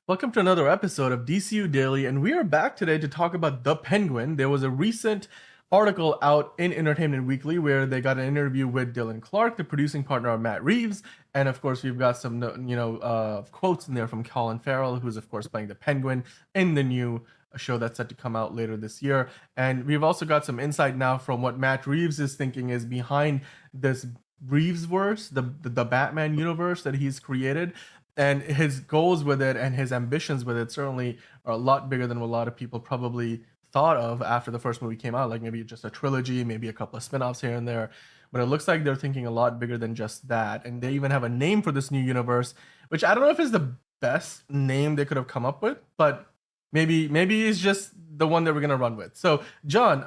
Welcome to another episode of DCU Daily, and we are back today to talk about The Penguin. There was a recent article out in Entertainment Weekly where they got an interview with Dylan Clark, the producing partner of Matt Reeves, and of course we've got some quotes in there from Colin Farrell, who's of course playing the Penguin in the new show that's set to come out later this year. And we've also got some insight now from what Matt Reeves is thinking is behind this Reeves verse, the Batman universe that he's created, and his goals with it and his ambitions with it certainly are a lot bigger than what a lot of people probably thought of after the first movie came out, like maybe just a trilogy, maybe a couple of spin-offs here and there. But it looks like they're thinking a lot bigger than just that, and they even have a name for this new universe, which I don't know if is the best name they could have come up with, but maybe it's just the one that we're gonna run with. So John,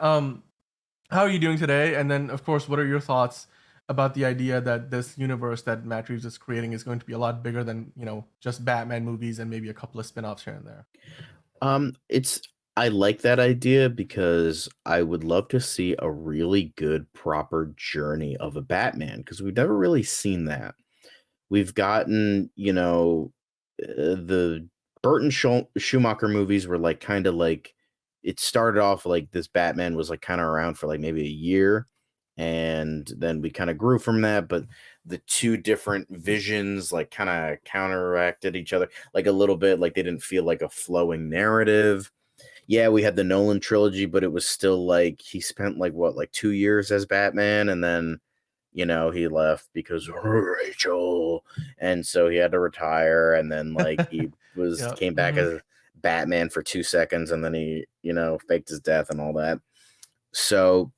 how are you doing today? And then of course, what are your thoughts about the idea that this universe that Matt Reeves is creating is going to be a lot bigger than, just Batman movies and maybe a couple of spin-offs here and there? It's I like that idea because I would love to see a really good proper journey of a Batman because we've never really seen that. We've gotten, the Burton Schumacher movies were like kind of like it started off like this Batman was like kind of around for like maybe a year, and then we kind of grew from that. But the two different visions like kind of counteracted each other like a little bit, like they didn't feel like a flowing narrative. Yeah, we had the Nolan trilogy, but it was still like he spent like what, like 2 years as Batman, and then he left because Rachel, and so he had to retire, and then like he was Yep. came back as Batman for 2 seconds, and then he faked his death and all that. So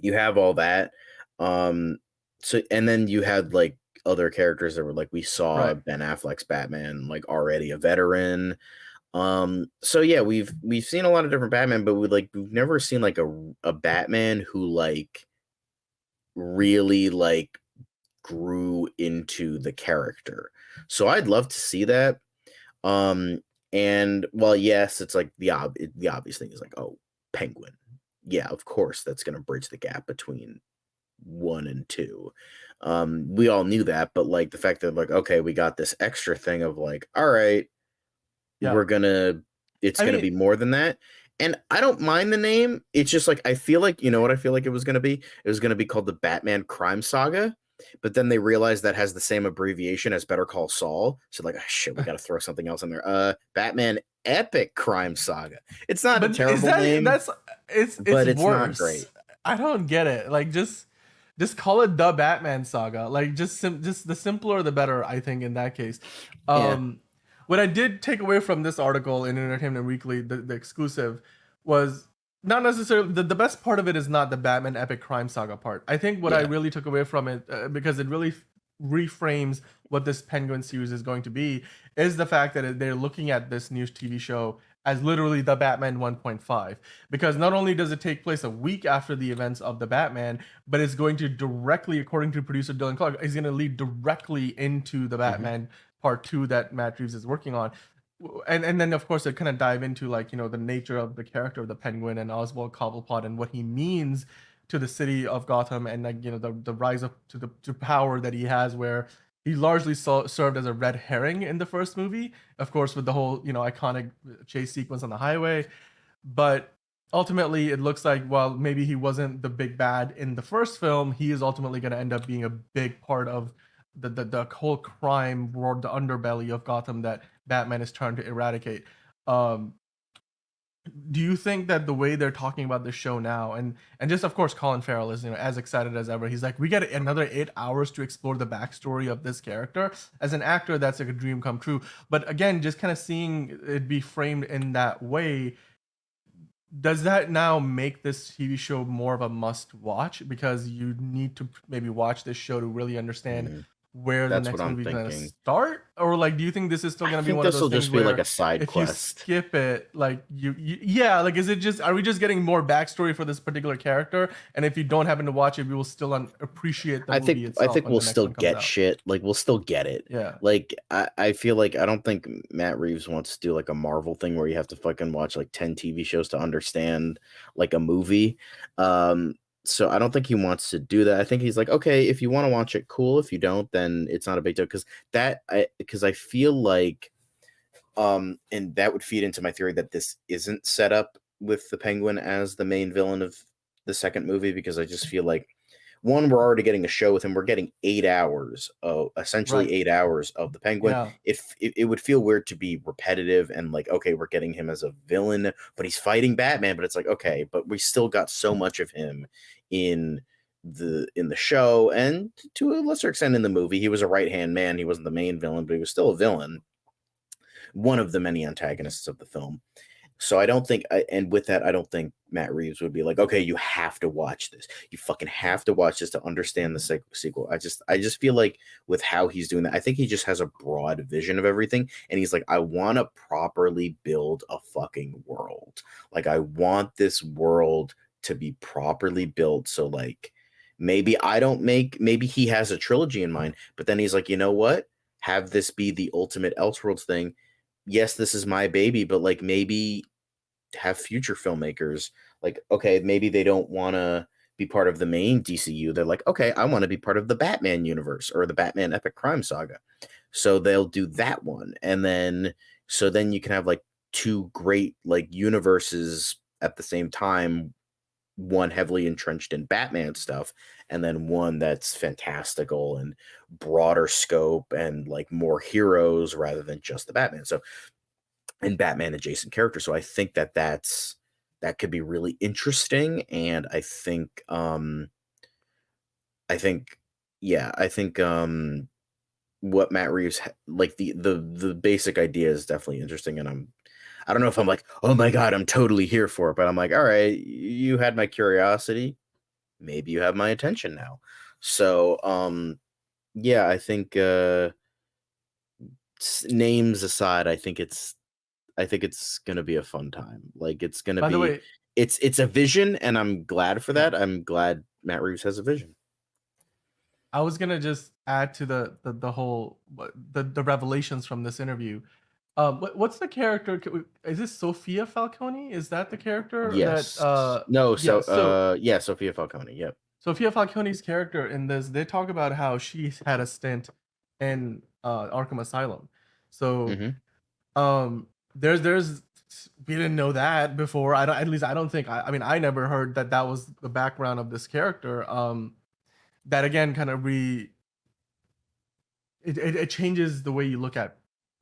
you have all that. Um, so and then you had like other characters that were like we saw Right. Ben Affleck's Batman, like already a veteran. So yeah, we've seen a lot of different Batman, but we've never seen like a Batman who like really like grew into the character. So I'd love to see that. Um, and well, yes, it's like the obvious thing is like, oh, Penguin. Yeah, of course, that's gonna bridge the gap between one and two. We all knew that, but like the fact that like, okay, we got this extra thing of like, all right, Yeah. we're gonna it's I gonna mean, be more than that. And I don't mind the name. It's just like I feel like what I feel like it was gonna be? It was gonna be called the Batman Crime Saga. But then they realized that has the same abbreviation as Better Call Saul. So like, oh, shit, we gotta throw something else in there. Batman Epic Crime Saga. It's not a but is terrible that name, that's it's but it's not worse. great. I don't get it. Like just call it the Batman saga. Like just the simpler the better, I think in that case. Yeah. Um what I did take away from this article in Entertainment Weekly, the exclusive, was not necessarily the best part of it is not the Batman epic crime saga part. I think what I Yeah. really took away from it, because it really reframes what this Penguin series is going to be, is the fact that they're looking at this new TV show as literally the Batman 1.5, because not only does it take place a week after the events of the Batman, but it's going to directly, according to producer Dylan Clark, is going to lead directly into the Hmm. Batman part two that Matt Reeves is working on. And then of course it kind of dive into like the nature of the character of the Penguin and Oswald Cobblepot and what he means to the city of Gotham, and like the rise up to power that he has, where he largely served as a red herring in the first movie, of course, with the whole iconic chase sequence on the highway. But ultimately it looks like, while maybe he wasn't the big bad in the first film, he is ultimately going to end up being a big part of the whole crime world, the underbelly of Gotham that Batman is trying to eradicate. Um, do you think that the way they're talking about this show now, and just of course Colin Farrell is as excited as ever. He's like, we get another 8 hours to explore the backstory of this character. As an actor, that's like a dream come true. But again, just kind of seeing it be framed in that way, does that now make this TV show more of a must watch, because you need to maybe watch this show to really understand Hmm. where the That's what next I'm movie is going to thinking. start? Or like, do you think this is still I going to be think one of this those will things just be like where a side if you quest. skip it, like yeah, like is it just, are we just getting more backstory for this particular character, and if you don't happen to watch it, we will still appreciate the I think movie I itself think when we'll the next still one comes get out? shit. Like we'll still get it. Yeah. Like I feel like I don't think Matt Reeves wants to do like a Marvel thing where you have to fucking watch like 10 TV shows to understand like a movie. Um so I don't think he wants to do that. I think he's like, okay, if you want to watch it, cool. If you don't, then it's not a big deal. Because I feel like And that would feed into my theory that this isn't set up with the Penguin as the main villain of the second movie, because I just feel like, one, we're already getting a show with him. We're getting 8 hours of essentially Right. 8 hours of the Penguin. Yeah. If it would feel weird to be repetitive and like, okay, we're getting him as a villain, but he's fighting Batman. But it's like, okay, but we still got so much of him in the show, and to a lesser extent in the movie. He was a right hand man. He wasn't the main villain, but he was still a villain, one of the many antagonists of the film. So I don't think, and with that, I don't think Matt Reeves would be like, okay, you have to watch this. You fucking have to watch this to understand the sequel. I just feel like with how he's doing that, I think he just has a broad vision of everything, and he's like, I want to properly build a fucking world. Like, I want this world to be properly built. So like, maybe he has a trilogy in mind, but then he's like, you know what? Have this be the ultimate Elseworlds thing. Yes, this is my baby, but like, maybe have future filmmakers, like, okay, maybe they don't want to be part of the main DCU. They're like, okay, I want to be part of the Batman universe or the Batman Epic Crime Saga. So they'll do that one. And then, so then you can have like two great like universes at the same time, one heavily entrenched in Batman stuff, and then one that's fantastical and broader scope and like more heroes rather than just the Batman. So, and Batman adjacent characters. So I think that could be really interesting. And I think yeah, I think what Matt Reeves like the basic idea is definitely interesting, and I don't know if I'm like, oh my god, I'm totally here for it, but I'm like, all right, you had my curiosity, maybe you have my attention now. So yeah, I think names aside, I think it's gonna be a fun time. Like, it's gonna By the be, way, it's a vision, and I'm glad for yeah, that. I'm glad Matt Reeves has a vision. I was gonna just add to the whole the revelations from this interview. What's the character? Is this Sophia Falcone? Is that the character that? Yes. No. So Yeah. So yeah, Sophia Falcone. Yep. Sophia Falcone's character in this, they talk about how she had a stint in Arkham Asylum. So Mm-hmm. there's we didn't know that before. I don't, at least I don't think, I mean, I never heard that that was the background of this character. That again kind of it changes the way you look at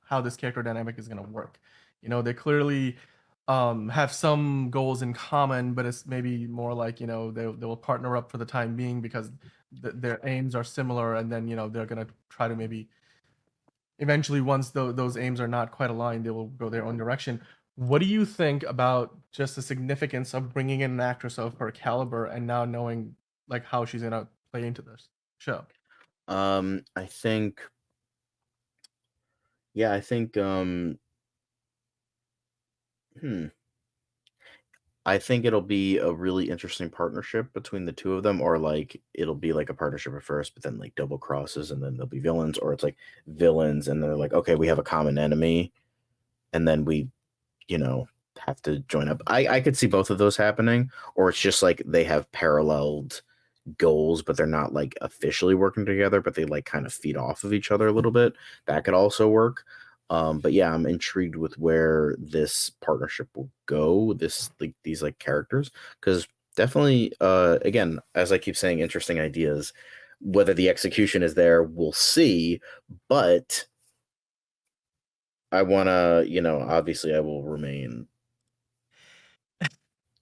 how this character dynamic is going to work. You know, they clearly have some goals in common, but it's maybe more like, you know, they will partner up for the time being because their aims are similar, and then, you know, they're going to try to maybe eventually, once those aims are not quite aligned, they will go their own direction. What do you think about just the significance of bringing in an actress of her caliber and now knowing like how she's going to play into this show? I think, yeah, I think, hmm, I think it'll be a really interesting partnership between the two of them, or like it'll be like a partnership at first, but then like double crosses, and then there'll be villains, or it's like villains, and they're like, okay, we have a common enemy, and then we, you know, have to join up. I could see both of those happening, or it's just like they have paralleled goals, but they're not like officially working together, but they like kind of feed off of each other a little bit. That could also work. But yeah, I'm intrigued with where this partnership will go. This like these like characters, because definitely, again, as I keep saying, interesting ideas. Whether the execution is there, we'll see. But I wanna, obviously, I will remain.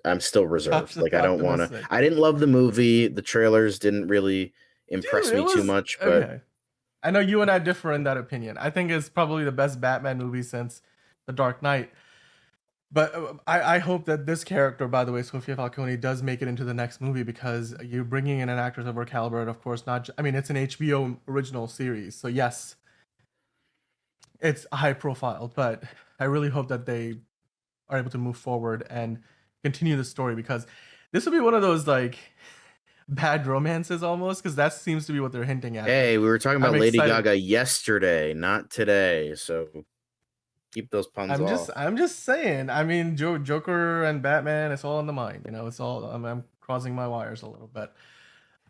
I'm still reserved. Cautiously Like, I don't want to. optimistic. I didn't love the movie. The trailers didn't really impress Dude, it me too was much, but okay. I know you and I differ in that opinion. I think it's probably the best Batman movie since The Dark Knight. But I hope that this character, by the way, Sofia Falcone, does make it into the next movie, because you're bringing in an actress of her caliber, and of course, not. I mean, it's an HBO original series, so yes, it's high profile. But I really hope that they are able to move forward and continue the story, because this will be one of those like bad romances almost, because that seems to be what they're hinting at. But hey, we were talking I'm about Lady excited. Gaga yesterday, not today. So keep those puns off. I'm just saying. I mean, Joker and Batman, it's all in the mind. You know, it's all. I'm crossing my wires a little bit.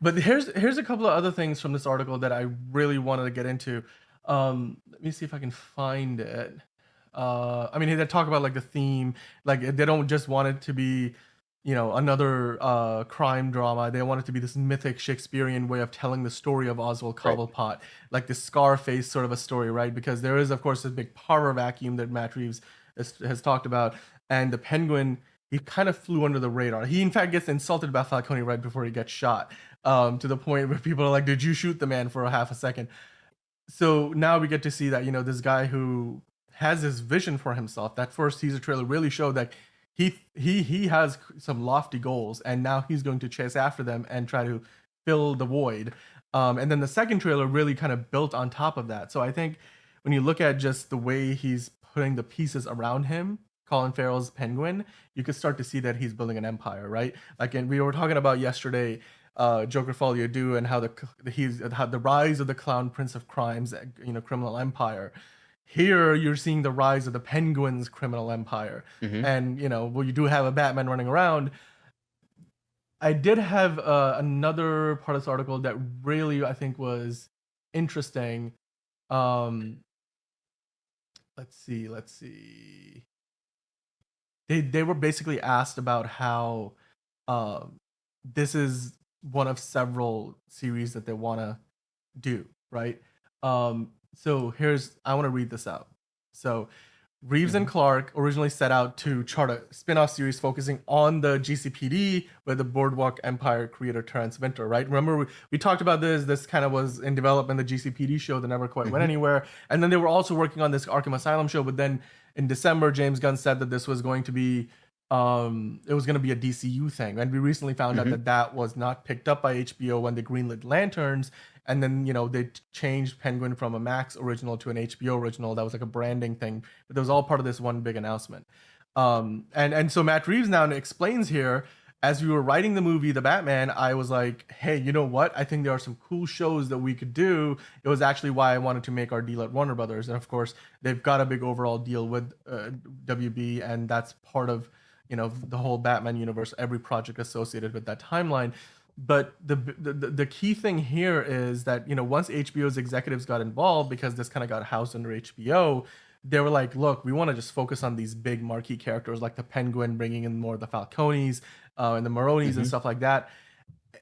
But here's a couple of other things from this article that I really wanted to get into. Let me see if I can find it. I mean, they talk about like the theme, like they don't just want it to be, another crime drama. They want it to be this mythic Shakespearean way of telling the story of Oswald Right. Cobblepot, like the Scarface sort of a story, right? Because there is, of course, this big power vacuum that Matt Reeves has talked about, and the Penguin. He kind of flew under the radar. He, in fact, gets insulted by Falcone right before he gets shot, to the point where people are like, "Did you shoot the man for a half a second?" So now we get to see that this guy who has this vision for himself. That first teaser trailer really showed that he has some lofty goals, and now he's going to chase after them and try to fill the void. And then the second trailer really kind of built on top of that. So I think when you look at just the way he's putting the pieces around him, Colin Farrell's Penguin, you could start to see that he's building an empire, right? Like, and we were talking about yesterday, Joker Folie à Deux, and how the rise of the clown prince of crimes, criminal empire. Here you're seeing the rise of the Penguin's criminal empire, Mm-hmm. and well, you do have a Batman running around. I did have another part of this article that really I think was interesting. Um, let's see. They were basically asked about how um, this is one of several series that they want to do, right? So I want to read this out. So Reeves Mm-hmm. and Clark originally set out to chart a spin-off series focusing on the GCPD with the Boardwalk Empire creator Terrence Winter, right? Remember we talked about this. This kind of was in development, the GCPD show that never quite went Mm-hmm. anywhere. And then they were also working on this Arkham Asylum show, but then in December, James Gunn said that this was going to be it was going to be a DCU thing. And we recently found out Mm-hmm. that that was not picked up by HBO when they greenlit Lanterns. And then, they changed Penguin from a Max original to an HBO original. That was like a branding thing, but that was all part of this one big announcement. And so Matt Reeves now explains here, as we were writing the movie The Batman, I was like, hey, you know what? I think there are some cool shows that we could do. It was actually why I wanted to make our deal at Warner Brothers. And of course, they've got a big overall deal with WB, and that's part of the whole Batman universe, every project associated with that timeline. But the key thing here is that once HBO's executives got involved, because this kind of got housed under HBO, they were like, look, we want to just focus on these big marquee characters like the Penguin, bringing in more of the Falcones and the Maronis and Mm-hmm. stuff like that.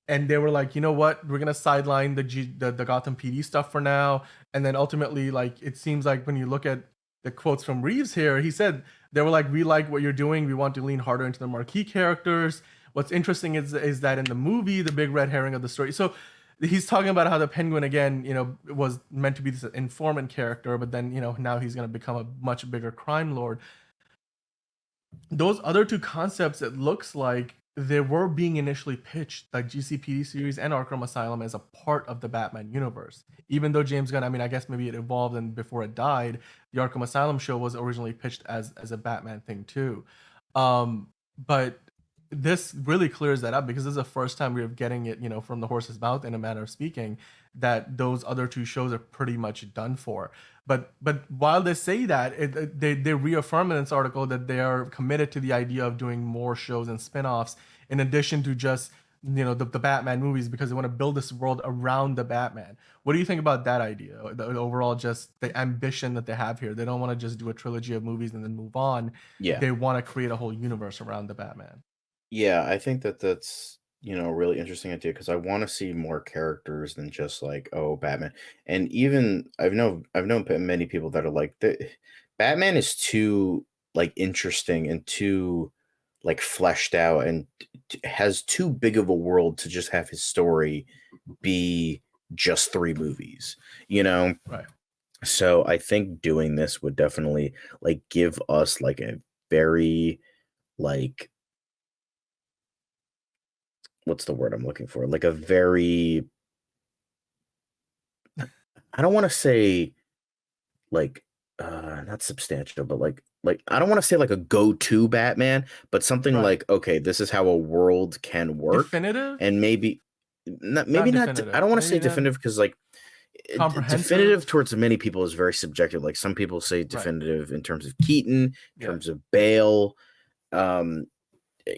And they were like, you know what, we're gonna sideline the Gotham PD stuff for now. And then ultimately, like, it seems like when you look at the quotes from Reeves here, he said they were like, we like what you're doing, we want to lean harder into the marquee characters. What's interesting is that in the movie, the big red herring of the story, so he's talking about how the Penguin again, was meant to be this informant character, but then now he's going to become a much bigger crime lord. Those other two concepts, it looks like they were being initially pitched, like GCPD series and Arkham Asylum, as a part of the Batman universe. Even though James Gunn, I mean, I guess maybe it evolved, and before it died, the Arkham Asylum show was originally pitched as a Batman thing too. But this really clears that up, because this is the first time we're getting it, from the horse's mouth, in a manner of speaking, that those other two shows are pretty much done for. But while they say that, they reaffirm in this article that they are committed to the idea of doing more shows and spin-offs in addition to just the Batman movies, because they want to build this world around the Batman. What do you think about that idea? The overall, just the ambition that they have here. They don't want to just do a trilogy of movies and then move on. Yeah. They want to create a whole universe around the Batman. Yeah, I think that that's, a really interesting idea because I want to see more characters than just like, oh, Batman. And even I've known many people that are like the Batman is too like interesting and too like fleshed out and has too big of a world to just have his story be just three movies, you know? Right. So I think doing this would definitely like give us like a very like what's the word I'm looking for? Like a very I don't want to say like not substantial, but like I don't want to say like a go-to Batman, but something Right. like okay, this is how a world can work Definitive? and maybe Not not I definitive. don't want to say Maybe not definitive because like comprehensive. definitive towards many people is very subjective. Like some people say Right. definitive in terms of Keaton, in Yeah. terms of Bale, um,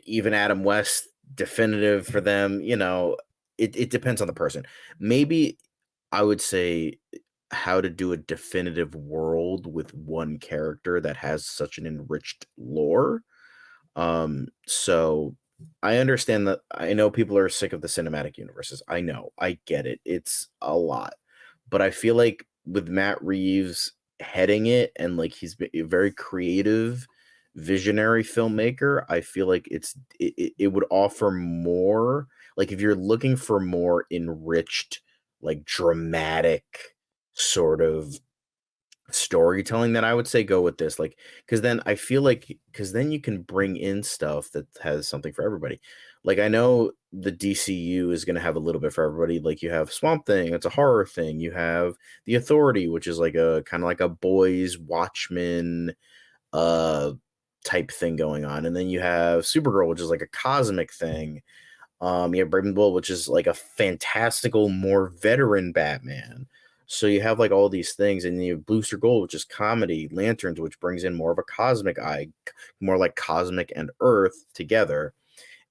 even Adam West, definitive for them. It depends on the person. Maybe I would say how to do a definitive world with one character that has such an enriched lore. So I understand that. I know people are sick of the cinematic universes. I know. I get it. It's a lot. But I feel like with Matt Reeves heading it, and like he's a very creative, visionary filmmaker, I feel like it would offer more. Like if you're looking for more enriched, like dramatic sort of storytelling, then I would say go with this. Like, because then I feel like, because then you can bring in stuff that has something for everybody. Like, I know the DCU is going to have a little bit for everybody. Like, you have Swamp Thing, it's a horror thing. You have The Authority, which is like a kind of like a boys Watchmen uh type thing going on. And then you have Supergirl, which is like a cosmic thing. You have Brave and the Bold, which is like a fantastical, more veteran Batman. So you have like all these things, and you have Booster Gold, which is comedy, Lanterns, which brings in more of a cosmic eye, more like cosmic and Earth together,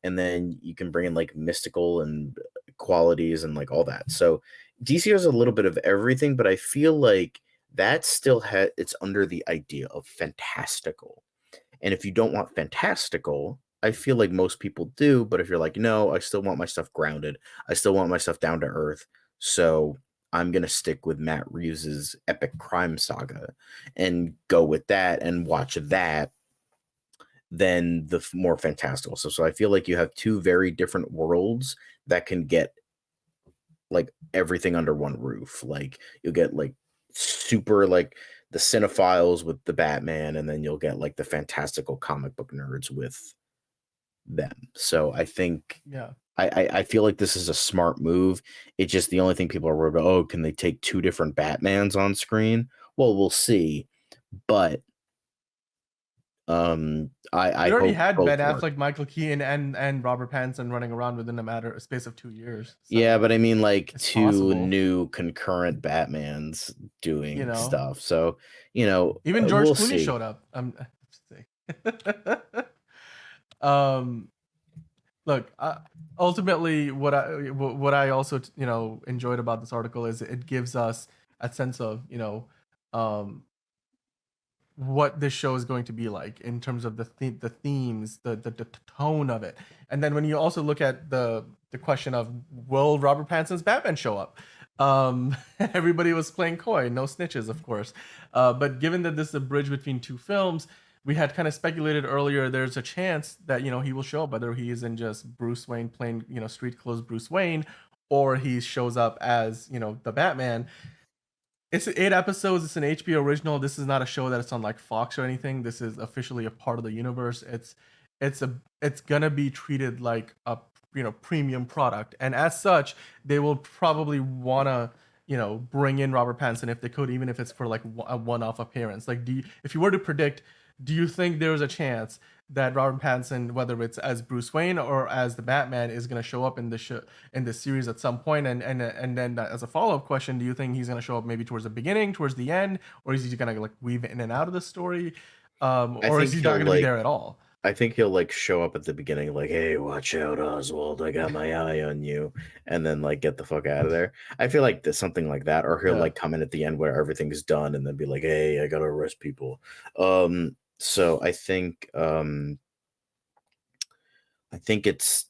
and then you can bring in like mystical and qualities and like all that. So DC has a little bit of everything, but I feel like that still it's under the idea of fantastical. And if you don't want fantastical, I feel like most people do. But if you're like, no, I still want my stuff grounded, I still want my stuff down to earth. So I'm going to stick with Matt Reeves's epic crime saga and go with that and watch that, then the more fantastical stuff. So I feel like you have two very different worlds that can get like everything under one roof. Like you'll get like super like the cinephiles with the Batman, and then you'll get like the fantastical comic book nerds with them. So I think Yeah. I feel like this is a smart move. It's just the only thing people are worried about. Oh, can they take two different Batmans on screen? Well, we'll see. But I We already hope had Ben both work. Affleck, Michael Keaton, and Robert Pattinson running around within a space of 2 years. Yeah, So but I mean like it's two possible, new concurrent Batmans you doing know. stuff. So, Even George we'll Clooney see. showed up. um, look, ultimately, what I also enjoyed about this article is it gives us a sense of um, what this show is going to be like in terms of the themes, the tone of it, and then when you also look at the question of will Robert Pattinson's Batman show up? Everybody was playing coy, no snitches, of course. But given that this is a bridge between two films, we had kind of speculated earlier. There's a chance that he will show up, whether he isn't just Bruce Wayne playing street clothes Bruce Wayne, or he shows up as the Batman. It's 8 episodes. It's an HBO original. This is not a show that's on like Fox or anything. This is officially a part of the universe. It's gonna be treated like a premium product, and as such, they will probably wanna bring in Robert Pattinson if they could, even if it's for like a one-off appearance. Like, if you were to predict, do you think there's a chance that Robert Pattinson, whether it's as Bruce Wayne or as the Batman, is going to show up in the show in this series at some point? And then as a follow up question, do you think he's going to show up maybe towards the beginning, towards the end, or is he going to like weave in and out of the story, I or is think he not he'll going to be like there at all? I think he'll like show up at the beginning, like, "Hey, watch out, Oswald! I got my eye on you," and then like get the fuck out of there. I feel like there's something like that, or he'll Yeah, like come in at the end where everything's done, and then be like, "Hey, I gotta arrest people." So I think it's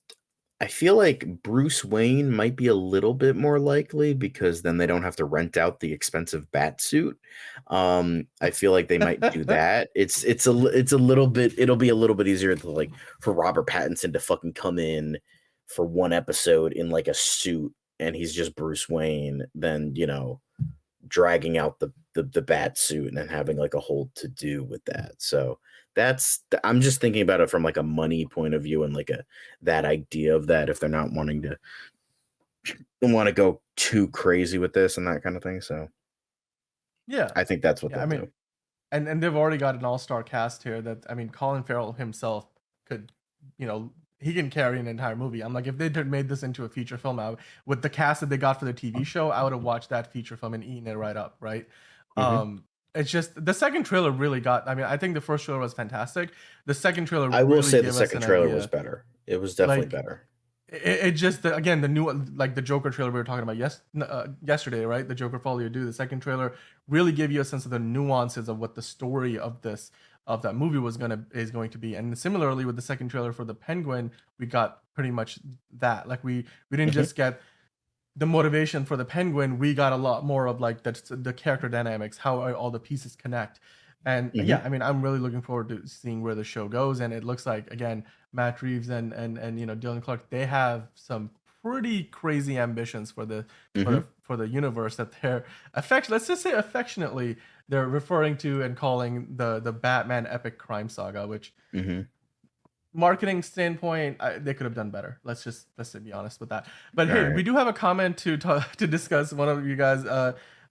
I feel like Bruce Wayne might be a little bit more likely because then they don't have to rent out the expensive bat suit. I feel like they might do that. It's a little bit it'll be a little bit easier to like for Robert Pattinson to fucking come in for one episode in like a suit and he's just Bruce Wayne than, dragging out the bat suit and then having like a whole to do with that. So I'm just thinking about it from like a money point of view and like a that idea of that if they're not wanting to want to go too crazy with this and that kind of thing. So yeah, I think that's what yeah. they'll I mean, do. and they've already got an all-star cast here that, I mean, Colin Farrell himself could, he can carry an entire movie. I'm like, if they had made this into a feature film, with the cast that they got for the TV show, I would have watched that feature film and eaten it right up, right? Hmm. It's just the second trailer really got. I mean, I think the first trailer was fantastic. The second trailer I will really say the gave us second an trailer was idea. better. It was definitely Like, better. it just again the new like the Joker trailer we were talking about yesterday, right? The Joker Folio Do, the second trailer really gave you a sense of the nuances of what the story of that movie is going to be. And similarly with the second trailer for the Penguin, we got pretty much that. Like we didn't Mhm. just get the motivation for the Penguin, we got a lot more of like the character dynamics, how all the pieces connect. And yeah, Mhm. I mean, I'm really looking forward to seeing where the show goes. And it looks like again, Matt Reeves and Dylan Clark, they have some pretty crazy ambitions for the Mhm. for the universe that they're let's just say affectionately they're referring to and calling the Batman epic crime saga, which Mhm. marketing standpoint, they could have done better. Let's be honest with that. But All hey, we right. do have a comment to discuss. One of you guys,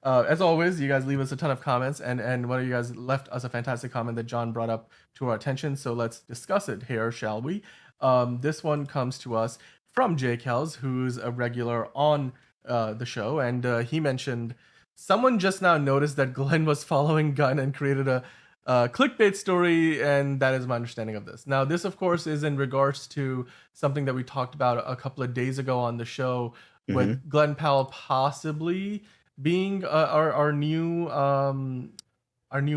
as always, you guys leave us a ton of comments, and one of you guys left us a fantastic comment that John brought up to our attention. So let's discuss it here, shall we? This one comes to us from Jay Kells, who's a regular on the show, and he mentioned someone just now noticed that Glenn was following Gunn and created a clickbait story, and that is my understanding of this. Now, this, of course, is in regards to something that we talked about a couple of days ago on the show with Mhm. Glenn Powell possibly being our new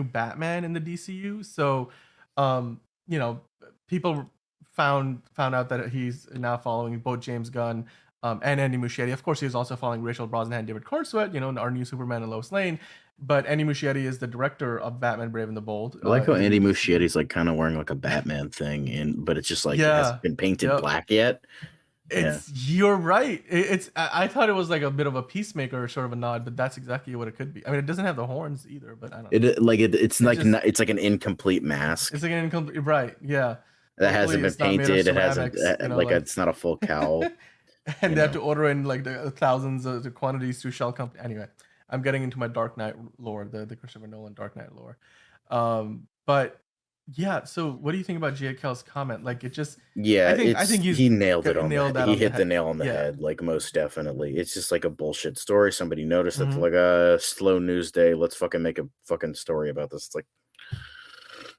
Batman in the DCU. So, um, you know, people found out that he's now following both James Gunn and Andy Muschietti. Of course, he's also following Rachel Brosnahan and David Cornsweet, our new Superman and Lois Lane. But Andy Muschietti is the director of Batman: Brave and the Bold I like how in the Andy new DCU. Muschietti's like kind of wearing like a Batman thing, but it's just like it hasn't Yeah. been painted Yep. black yet. Yeah. You're right. I thought it was like a bit of a peacemaker sort of a nod, but that's exactly what it could be. I mean, it doesn't have the horns either, but I don't know. It's It like just it's like an incomplete mask it's like an incomplete, right? Yeah. that Hopefully, hasn't been it's not made of painted. It hasn't ceramics. like it's not a full cowl. And You they have know. to order in like the thousands of the quantities through shell company. Anyway, I'm getting into my Dark Knight lore, the Christopher Nolan Dark Knight lore. But yeah, so what do you think about JKL's comment? Like, it just, Yeah, I think he's he nailed it on the nailed that he on the hit the head. nail on the Yeah. head, like most definitely. It's just like a bullshit story. Somebody noticed that, Hmm. like a slow news day. Let's fucking make a fucking story about this. It's like,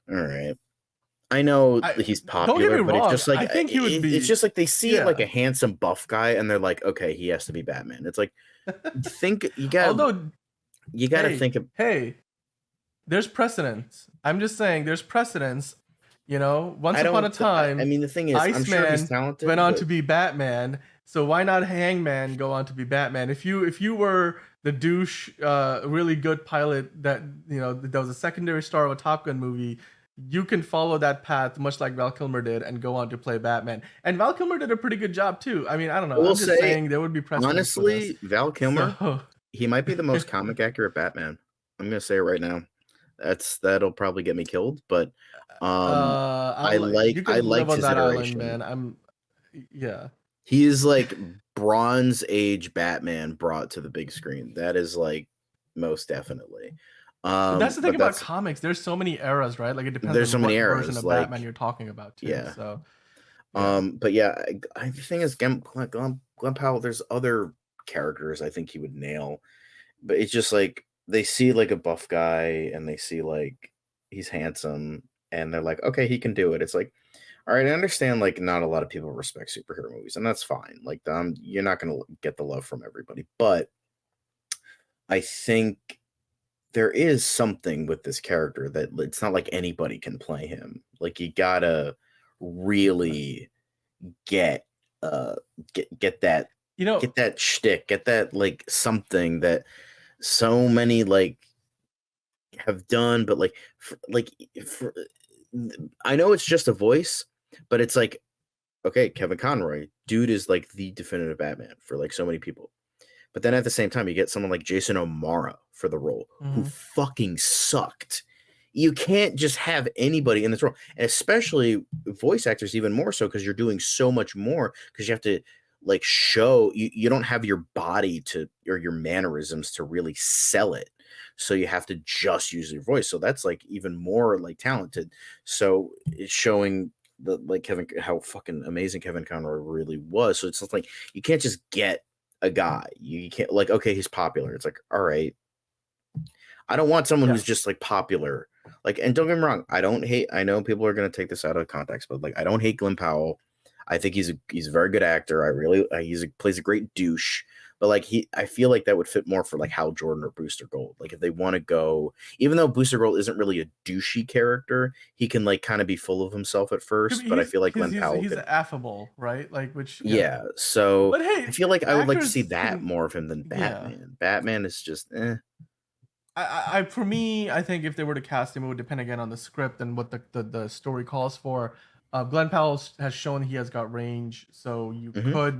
all right. I know I he's don't get popular, me but it's wrong. just like I think he would it's be, just like they see like yeah. a handsome buff guy and they're like, okay, he has to be Batman. It's like think Although, you gotta hey, think of hey, there's precedence. I'm just saying, there's precedence. Once I upon a don't I time, mean the thing is I'm sure he's Iceman went talented, on but to be Batman. So why not Hangman go on to be Batman? If you were the douche, really good pilot that was a secondary star of a Top Gun movie, you can follow that path much like Val Kilmer did and go on to play Batman. And Val Kilmer did a pretty good job too. I mean, I don't know. I will I'm just say saying there would be precedence for this. honestly, Val Kilmer, So he might be the most comic accurate Batman. I'm gonna say it right now. That'll probably get me killed, but um you I could live liked on his that island, iteration. man. Yeah. He is like Bronze Age Batman brought to the big screen. That is like most definitely. But that's the thing But about that's comics. There's so many eras, right? Like it depends there's so on many what version eras. of Batman Like you're talking about too. yeah. So yeah. But yeah, the thing is, Glenn Powell. There's other characters I think he would nail, but it's just like they see like a buff guy and they see like he's handsome and they're like, okay, he can do it. It's like, all right, I understand like not a lot of people respect superhero movies, and that's fine. Like, you're not gonna get the love from everybody, but I think there is something with this character that it's not like anybody can play him. Like, you gotta really get uh get that You know, get that shtick, get that like something that so many like have done, but for, I know it's just a voice, but it's like okay, Kevin Conroy, dude is like the definitive Batman for like so many people. But then at the same time, you get someone like Jason O'Mara for the role, who mhm. fucking sucked. You can't just have anybody in this role, and especially voice actors, even more so because you're doing so much more because you have to like show you don't have your body to or your mannerisms to really sell it. So you have to just use your voice. So that's like even more like talented. So it's showing the like Kevin how fucking amazing Kevin Conroy really was. So it's just like you can't just get a guy. You can't like okay, he's popular. It's like all right. I don't want someone Yeah. who's just like popular. Like, and don't get me wrong, I don't hate. I know people are gonna take this out of context, but like, I don't hate Glenn Powell. I think he's a very good actor. I really plays a great douche. But like I feel like that would fit more for like Hal Jordan or Booster Gold. Like if they want to go, even though Booster Gold isn't really a douchey character, he can like kind of be full of himself at first. But I He's feel like he's Glenn he's Powell he's could, affable, right? Like, which, yeah. So but hey, I feel like I would like to see actors that can, more of him than yeah. Batman. Batman is just, eh. For me, I think if they were to cast him, it would depend again on the script and what the story calls for. Glenn Powell has shown he has got range, so Hmm.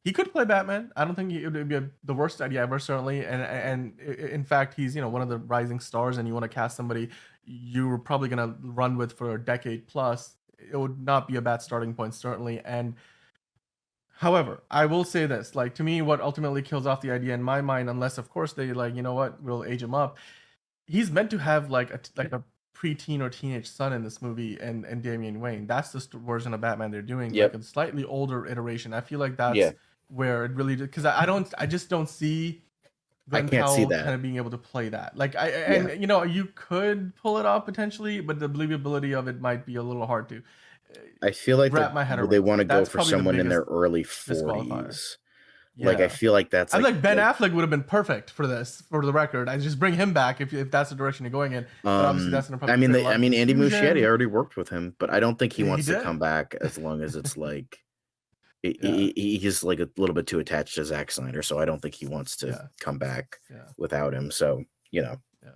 he could play Batman. I don't think it would be the worst idea ever, certainly. And in fact, he's one of the rising stars, and you want to cast somebody you're probably gonna run with for a decade plus. It would not be a bad starting point, certainly. And however, I will say this: like, to me, what ultimately kills off the idea in my mind, unless of course they, like, what, we'll age him up. He's meant to have like a preteen or teenage son in this movie, and Damian Wayne. That's the version of Batman they're doing, like Yep. a slightly older iteration. I feel like Yeah. that's where it really, because I just don't see I Glenn can't see Powell that. kind of being able to play that. Like, Yeah. you could pull it off potentially, but the believability of it might be a little hard to I feel like wrap my head they around. want to go That's for probably the someone in their biggest early disqualifier. 40s. Like I Yeah. feel like that's I feel like like Ben Affleck would have been perfect for this, for the record. I just bring him back if that's the direction you're going in. But obviously, that's gonna I probably mean create a lot of Andy Muschietti confusion. already worked with him, but I don't think he He wants to did. come back as long as it's like Yeah. he's like a little bit too attached to Zack Snyder, so I don't think he wants to Yeah. come back Yeah. without him. So, you know. Yeah.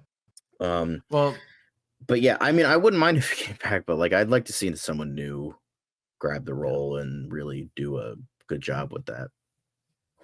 Um Well, but yeah, I mean I wouldn't mind if he came back, but like I'd like to see someone new grab the yeah. role and really do a good job with that.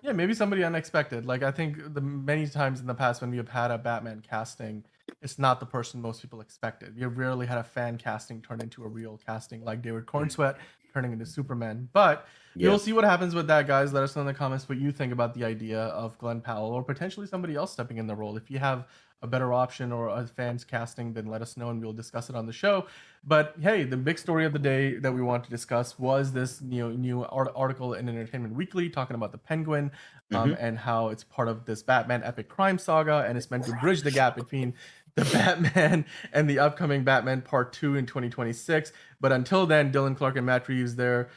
Yeah, maybe somebody unexpected. Like, I think the many times in the past when we have had a Batman casting, it's not the person most people expected. We have rarely had a fan casting turn into a real casting, like David Cornsweet turning into Superman. But we Yeah. will see what happens with that, guys. Let us know in the comments what you think about the idea of Glenn Powell or potentially somebody else stepping in the role. If you have a better option or a fans casting, then let us know and we'll discuss it on the show. But hey, the big story of the day that we want to discuss was this new article in Entertainment Weekly talking about the Penguin, Hmm. and how it's part of this Batman epic crime saga, and it's meant to bridge the gap between the Batman and the upcoming Batman Part 2 in 2026. But until then, Dylan Clark and Matt Reeves, they're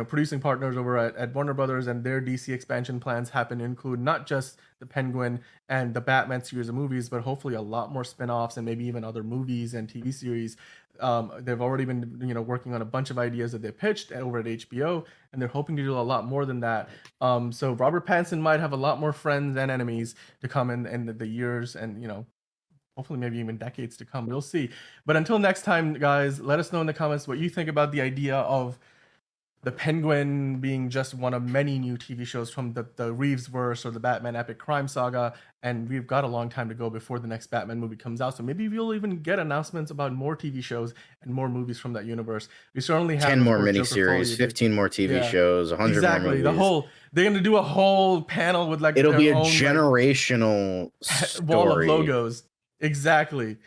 producing partners over at Warner Brothers, and their DC expansion plans happen to include not just the Penguin and the Batman series of movies, but hopefully a lot more spin-offs and maybe even other movies and TV series. They've already been working on a bunch of ideas that they pitched over at HBO, and they're hoping to do a lot more than that. So Robert Pattinson might have a lot more friends and enemies to come in the years, and hopefully maybe even decades to come. We'll see. But until next time, guys, let us know in the comments what you think about the idea of the Penguin being just one of many new TV shows from the Reeves verse or the Batman epic crime saga. And we've got a long time to go before the next Batman movie comes out. So maybe we'll even get announcements about more TV shows and more movies from that universe. We certainly have, 10 of more course, Joker miniseries, Folie. 15 more TV Yeah, shows, 100 more exactly. movies. They're gonna do a whole panel with like It'll their be a own like generational wall of story. logos. Exactly.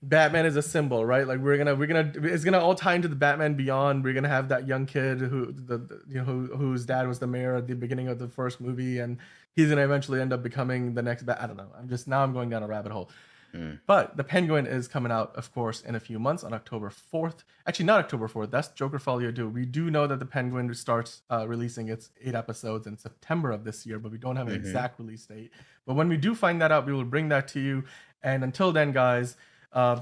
Batman is a symbol, right? Like, we're gonna it's gonna all tie into the Batman Beyond. We're gonna have that young kid whose dad was the mayor at the beginning of the first movie, and he's gonna eventually end up becoming the next I don't know. I'm going down a rabbit hole. Mm. But the Penguin is coming out, of course, in a few months on October 4th. Actually, not October 4th. That's Joker Folio 2. We do know that the Penguin starts releasing its 8 episodes in September of this year, but we don't have an Hmm. exact release date. But when we do find that out, we will bring that to you. And until then, guys, uh,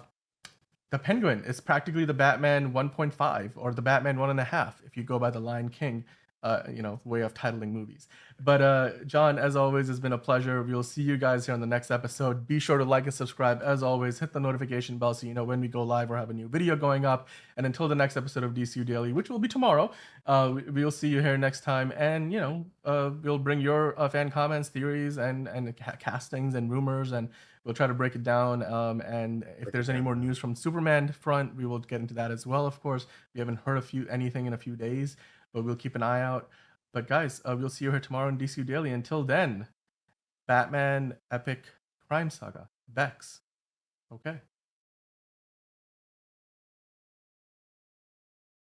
the Penguin is practically the Batman 1.5 or the Batman 1.5 if you go by the Lion King, way of titling movies. But John, as always, it's been a pleasure. We'll see you guys here on the next episode. Be sure to like and subscribe. As always, hit the notification bell so you know when we go live or have a new video going up. And until the next episode of DCU Daily, which will be tomorrow, we'll see you here next time. And we'll bring your fan comments, theories, and castings and rumors, and we'll try to break it down. And if there's any more news from Superman front, we will get into that as well. Of course, we haven't heard anything in a few days, but we'll keep an eye out. But guys, we'll see you here tomorrow in DCU Daily. Until then, Batman Epic Crime Saga, Bex. Okay.